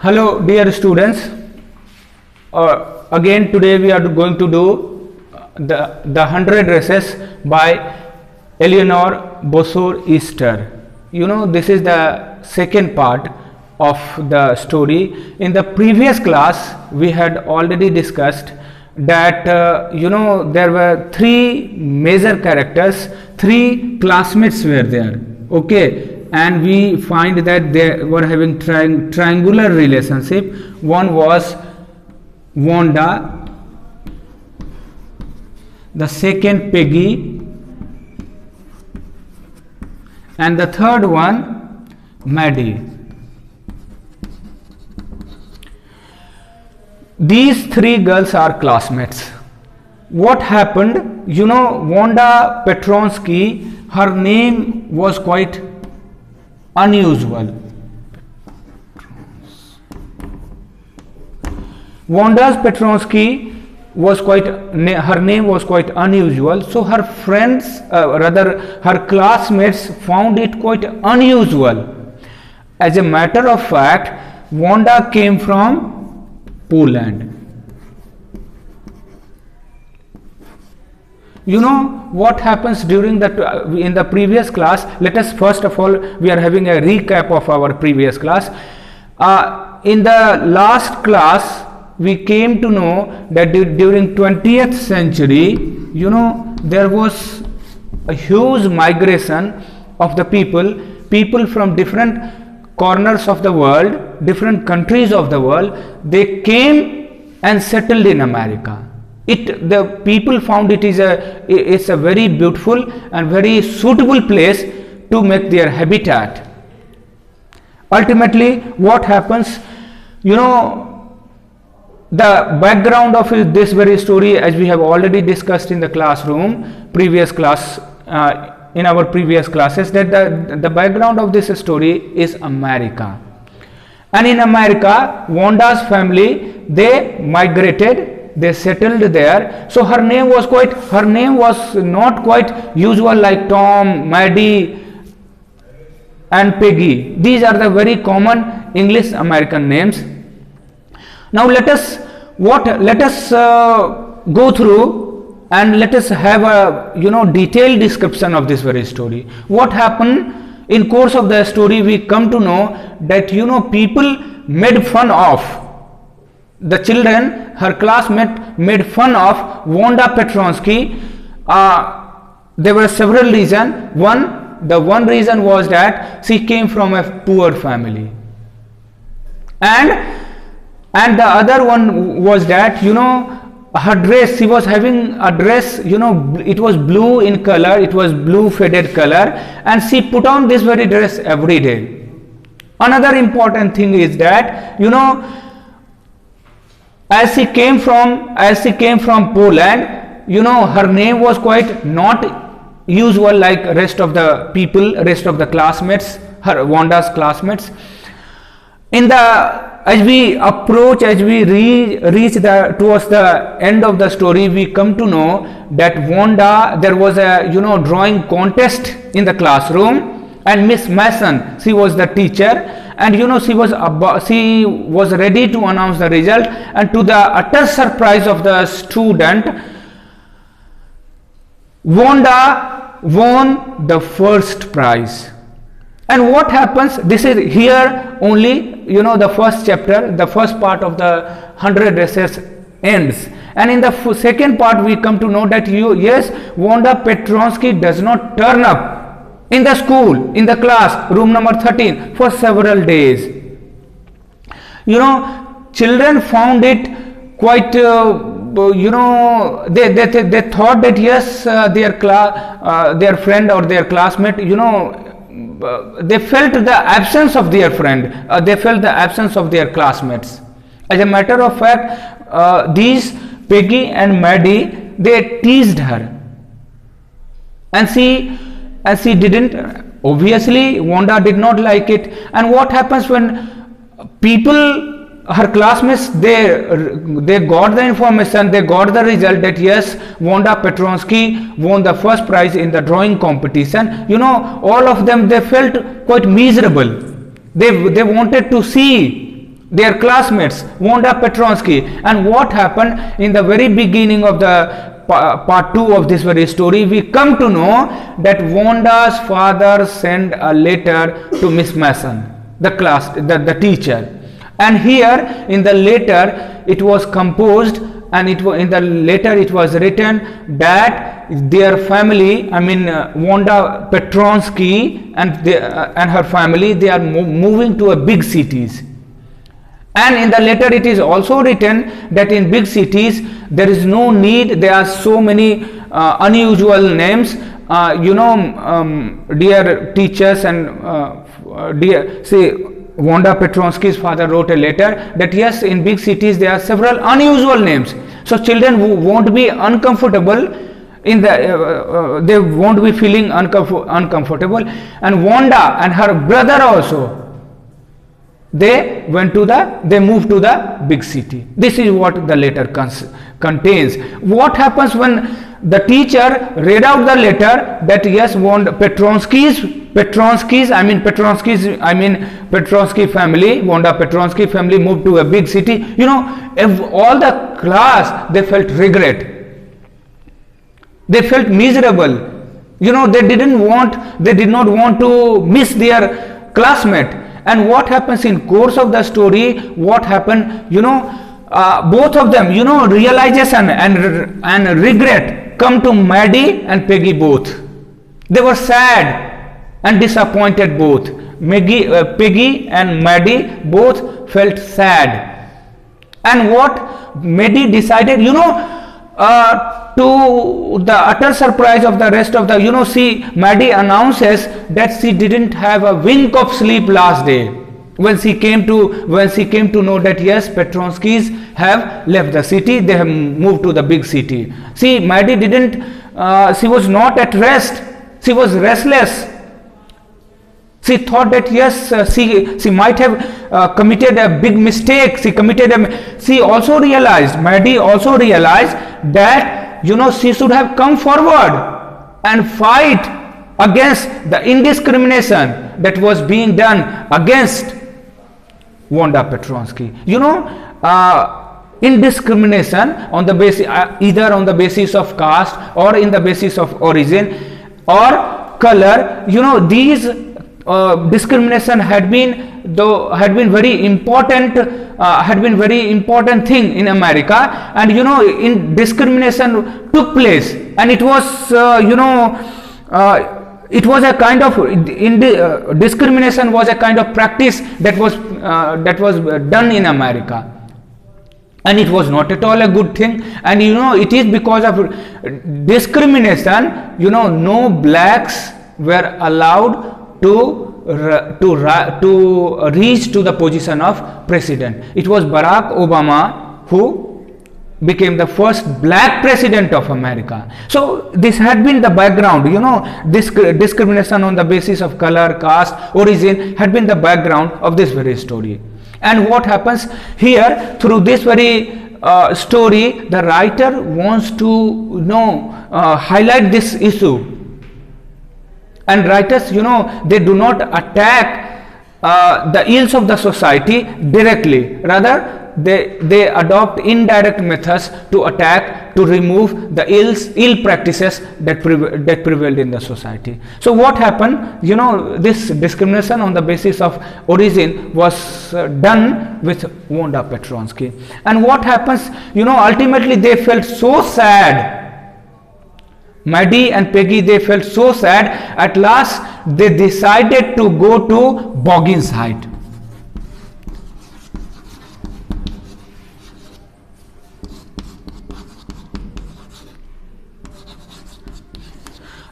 Hello dear students, again today we are going to do the 100 races by Eleanor Bossor Easter. This is the second part of the story. In the previous class we had already discussed that there were three major characters, three classmates were there, okay, and we find that they were having triangular relationship. One was Wanda, the second Peggy, and the third one Maddie. These three girls are classmates. What happened? Wanda Petronsky, her name was quite unusual. Wanda Petronsky was her name was quite unusual. So her friends, her classmates found it quite unusual. As a matter of fact, Wanda came from Poland. What happens during in the previous class? Let us first of all, we are having a recap of our previous class. In the last class we came to know that during 20th century, there was a huge migration of the people from different corners of the world, different countries of the world. They came and settled in America. The people found it's a very beautiful and very suitable place to make their habitat. Ultimately, what happens? The background of this very story, as we have already discussed in the classroom, previous class, in our previous classes, that the background of this story is America. And in America, Wanda's family, they migrated. They settled there. So her name was not quite usual like Tom, Maddie and Peggy. These are the very common English American names. Now let us go through and let us have a detailed description of this very story. What happened in course of the story? We come to know that people made fun of the children. Her classmate made fun of Wanda Petronsky. There were several reasons. The one reason was that she came from a poor family, and the other one was that her dress, she was having a dress, it was blue in color, it was blue faded color, and she put on this very dress every day. Another important thing is that as she came from Poland, her name was quite not usual like rest of the people, rest of the classmates, her Wanda's classmates. As we reach towards the end of the story, we come to know that Wanda, there was a drawing contest in the classroom, and Miss Mason, she was the teacher, and she was ready to announce the result, and to the utter surprise of the student, Wanda won the first prize. And what happens? This is here only, the first chapter, the first part of the 100 races ends. And in the second part, we come to know that yes, Wanda Petronsky does not turn up in the school, in the class, room number 13 for several days. Children found it quite, they thought that yes, their friend or their classmate, they felt the absence of their friend, they felt the absence of their classmates. As a matter of fact, these Peggy and Maddie, they teased her, and she didn't. Obviously, Wanda did not like it. And what happens when people, her classmates, they got the information, they got the result that yes, Wanda Petronsky won the first prize in the drawing competition. All of them, they felt quite miserable. They wanted to see their classmates, Wanda Petronsky. And what happened in the very beginning of the part 2 of this very story, we come to know that Wanda's father sent a letter to Miss Mason, the teacher. And here in the letter it was composed, and in the letter it was written that their family, I mean Wanda Petronsky and her family, they are moving to a big cities. And in the letter it is also written that in big cities there is no need, there are so many unusual names. Dear teachers and dear, say, Wanda Petronsky's father wrote a letter that yes, in big cities there are several unusual names, so children won't be uncomfortable in the they won't be feeling uncomfortable. And Wanda and her brother also, they moved to the big city. This is what the letter contains. What happens when the teacher read out the letter that yes, Petronsky family, Wanda Petronsky family moved to a big city. You know, if all the class, they felt regret. They felt miserable. You know, they did not want to miss their classmate. And what happens in course of the story, what happened, you know, both of them, you know, realization and regret come to Maddie and Peggy both. They were sad and disappointed both. Peggy and Maddie both felt sad. And what Maddie decided, you know, to the utter surprise of the rest of the, you know, Maddie announces that she didn't have a wink of sleep last day when she came to know that yes, Petronskys have left the city, they have moved to the big city. See, Maddie she was not at rest, she was restless. She thought that yes, she might have committed a big mistake. Maddie also realized that, you know, she should have come forward and fight against the indiscrimination that was being done against Wanda Petronsky. You know, indiscrimination on the basis either on the basis of caste or in the basis of origin or color. You know, these discrimination had been very important thing in America, and you know, in discrimination took place, and it was it was a kind of discrimination was a kind of practice that was done in America, and it was not at all a good thing. And you know, it is because of discrimination, you know, no blacks were allowed to reach to the position of president. It was Barack Obama who became the first black president of America. So this had been the background, you know, this discrimination on the basis of color, caste, origin had been the background of this very story. And what happens here through this very story, the writer wants to highlight this issue. And writers, you know, they do not attack the ills of the society directly, rather they adopt indirect methods to attack, to remove the ill practices that prevailed in the society. So what happened, you know, this discrimination on the basis of origin was done with Wanda Petronsky. And what happens, you know, ultimately they felt so sad. Maddie and Peggy, they felt so sad. At last they decided to go to Boggins Heights.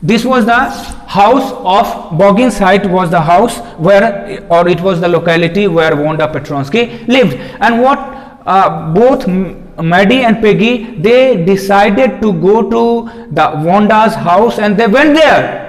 This was the house of Boggins Heights, was the house where, or it was the locality where Wanda Petronsky lived. And what both Maddie and Peggy, they decided to go to the Wanda's house, and they went there.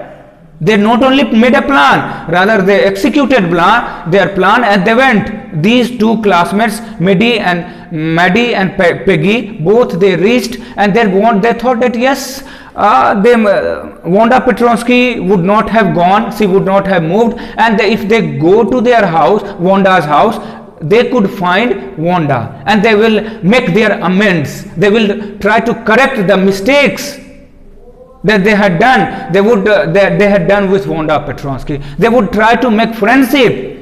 They not only made a plan, rather they executed their plan, and they went. These two classmates, Maddie and Peggy, both they reached, and they thought that yes, Wanda Petronsky would not have gone, she would not have moved, and if they go to their house, Wanda's house, they could find Wanda, and they will make their amends. They will try to correct the mistakes that they had done. They had done with Wanda Petronsky. They would try to make friendship,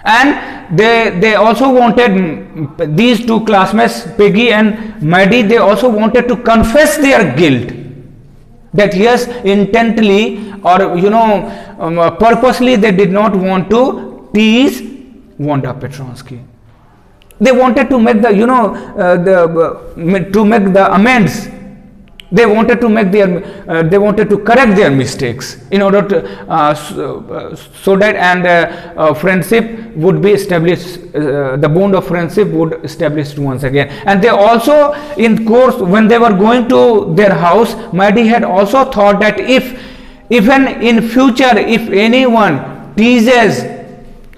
and they also wanted, these two classmates, Peggy and Maddie, they also wanted to confess their guilt, that yes, intently or purposely they did not want to tease Wanda Petronsky. They wanted to make the to make the amends. They wanted to make they wanted to correct their mistakes in order to so that friendship would be established. The bond of friendship would established once again. And they also, in course, when they were going to their house, Maddie had also thought that if even in future, if anyone teases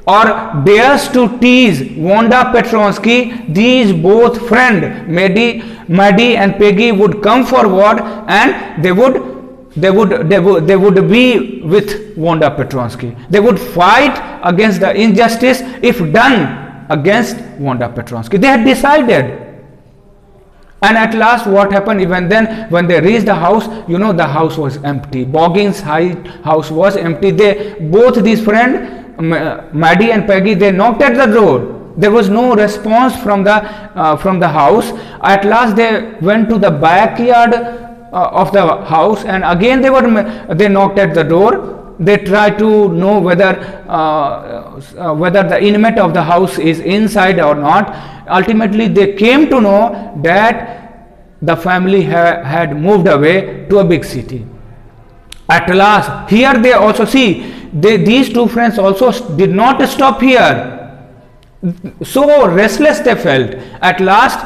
or dares to tease Wanda Petronsky, these both friend Maddie and Peggy would come forward, and they would be with Wanda Petronsky. They would fight against the injustice if done against Wanda Petronsky. They had decided. And at last, what happened? Even then, when they reached the house, the house was empty. Boggins' house was empty. Both these friends, Maddie and Peggy, they knocked at the door. There was no response from the house. At last, they went to the backyard of the house, and again they knocked at the door. They tried to know whether the inmate of the house is inside or not. Ultimately, they came to know that the family had moved away to a big city. At last, here they also see, these two friends also did not stop here. So restless they felt. At last,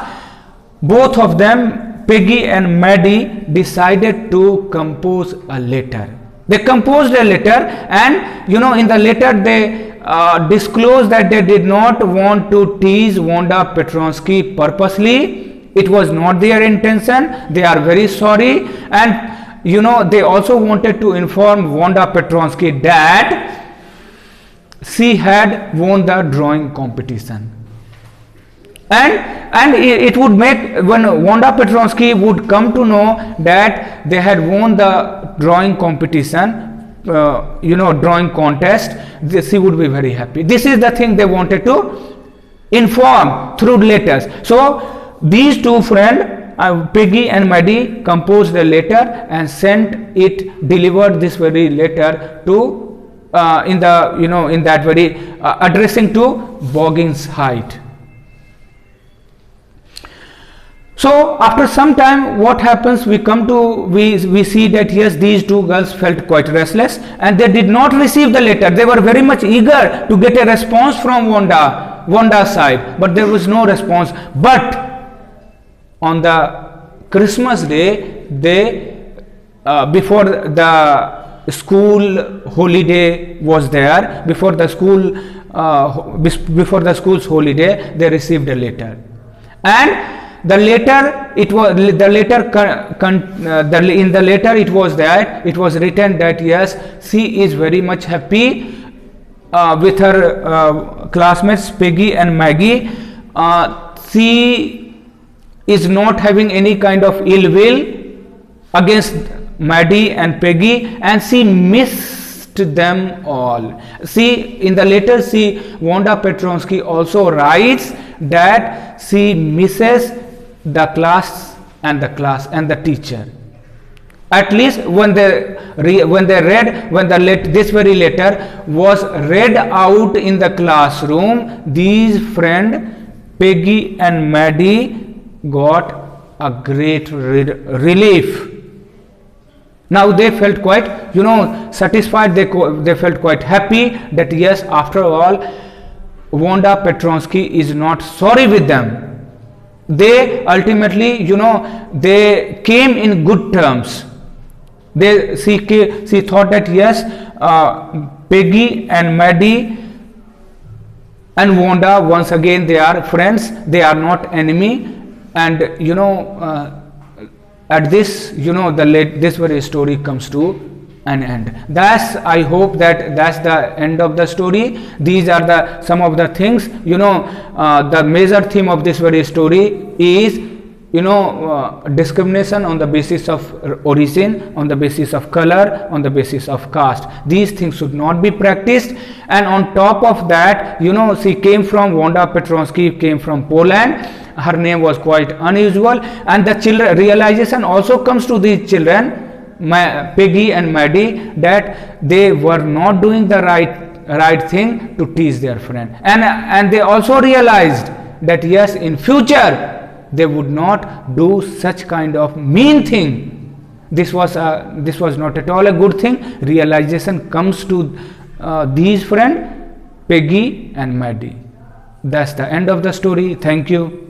both of them, Peggy and Maddie, decided to compose a letter. They composed a letter, and in the letter they disclosed that they did not want to tease Wanda Petronsky purposely. It was not their intention. They are very sorry, and they also wanted to inform Wanda Petronsky that she had won the drawing competition, and it would make, when Wanda Petronsky would come to know that they had won the drawing competition, drawing contest, she would be very happy. This is the thing they wanted to inform through letters. So these two friends, Peggy and Maddie, composed a letter and delivered this very letter to in that very addressing to Boggins Height. So after some time, what happens? We see that yes, these two girls felt quite restless, and they did not receive the letter. They were very much eager to get a response from Wanda's side, but there was no response. But on the Christmas day, before the school holiday was there, before the school's holiday, they received a letter, and in the letter it was written that yes, she is very much happy with her classmates Peggy and Maggie. She is not having any kind of ill will against Maddie and Peggy, and she missed them all. In the letter, Wanda Petronsky also writes that she misses the class and the teacher. At least when this very letter was read out in the classroom, these friends Peggy and Maddie got a great relief. Now they felt quite satisfied. They felt quite happy that yes, after all, Wanda Petronsky is not sorry with them. They ultimately, they came in good terms. She thought that yes, Peggy and Maddie and Wanda, once again, they are friends. They are not enemy. And at this, this very story comes to an end. That's, I hope that that's the end of the story. These are the some of the things, you know. The major theme of this very story is, you know, discrimination on the basis of origin, on the basis of color, on the basis of caste. These things should not be practiced. And on top of that, you know, she came from, Wanda Petronsky came from Poland. Her name was quite unusual, and the children realization also comes to these children, Peggy and Maddie, that they were not doing the right thing to teach their friend, and they also realized that yes, in future they would not do such kind of mean thing. This was not at all a good thing. Realization comes to these friends, Peggy and Maddie. That's the end of the story. Thank you.